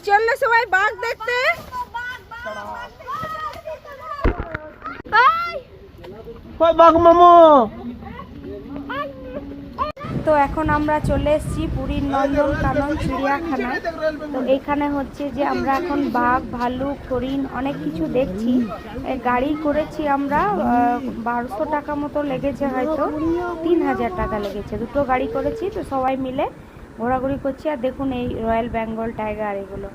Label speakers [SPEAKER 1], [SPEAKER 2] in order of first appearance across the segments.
[SPEAKER 1] চললে সবাই বাঘ দেখতে।
[SPEAKER 2] বাঘ মামু।
[SPEAKER 1] তো এখন আমরা চলে এসেছি পুরীর নন্দনকানন চিড়িয়াখানায়। তো এইখানে হচ্ছে যে আমরা এখন বাঘ, ভাল্লুক, হরিণ অনেক কিছু দেখছি। গাড়ি করেছি আমরা 1200 টাকা মতো লেগেছে, হয়তো 3000 টাকা লেগেছে। দুটো গাড়ি করেছি, তো সবাই মিলে ঘোরাঘুরি করছি। আর দেখুন এই রয়্যাল বেঙ্গল টাইগার, এগুলো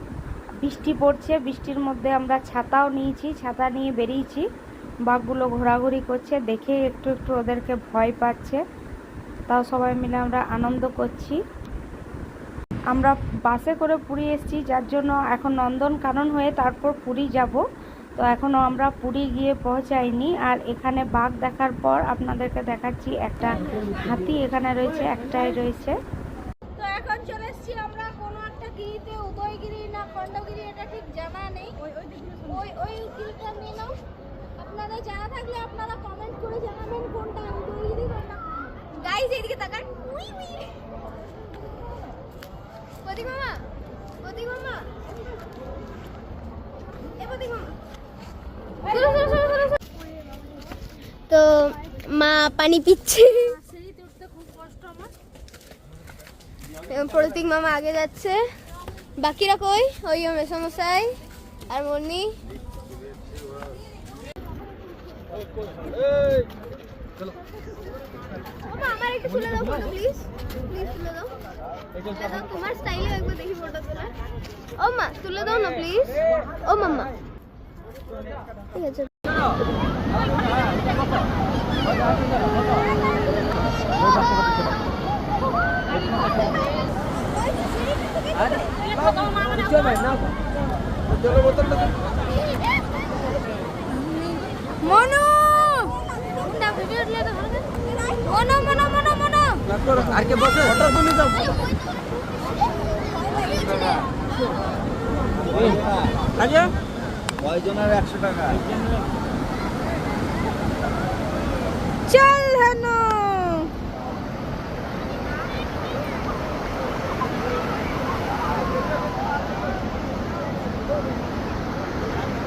[SPEAKER 1] বৃষ্টি পড়ছে, বৃষ্টির মধ্যে আমরা ছাতাও নিয়েছি, ছাতা নিয়ে বেরিয়েছি। বাঘগুলো ঘোরাঘুরি করছে, দেখে একটু একটু ওদেরকে ভয় পাচ্ছে, তাও সবাই মিলে আমরা আনন্দ করছি। আমরা বাসে করে পুরী এসেছি, যার জন্য এখন নন্দনকানন হয়ে তারপর পুরী যাব। তো এখনও আমরা পুরী গিয়ে পৌঁছাইনি। আর এখানে বাঘ দেখার পর আপনাদেরকে দেখাচ্ছি একটা হাতি এখানে রয়েছে, একটাই রয়েছে। তো এখন চলে এসেছি আমরা কোনো একটা গিরিতে, উদয়গিরি না খণ্ডগিরি এটা ঠিক জানা নেই। ওই গিরিটা নিয়ে নাও। আপনাদের জানা থাকলে আপনারা কমেন্ট করে জানাবেন কোনটা উদয়গিরি কোনটা। গাইস এইদিকে তাকান। উই উই প্রতীক মামা, প্রতীক মামা, এ প্রতীক মামা।
[SPEAKER 3] তো মা পানি পিচ্ছে,
[SPEAKER 1] সিঁড়িতে উঠতে খুব কষ্ট আমার।
[SPEAKER 3] প্রতীক মামা আগে যাচ্ছে, বাকিরা কই? ওই মেসমশাই আর মনি। আমার একটু তুলে দাও ফটো, প্লিজ প্লিজ তুলে দাও। তোমার স্টাইলে একবার দেখি ফটো তোলা। ও মা তুলে দাও না প্লিজ। ও মাম্মা ঠিক আছে।
[SPEAKER 1] মনু মনো মনো মনো মনো
[SPEAKER 2] আর কে বসে ফটো তুলে দাও। আচ্ছা কয়জনের 100 টাকা?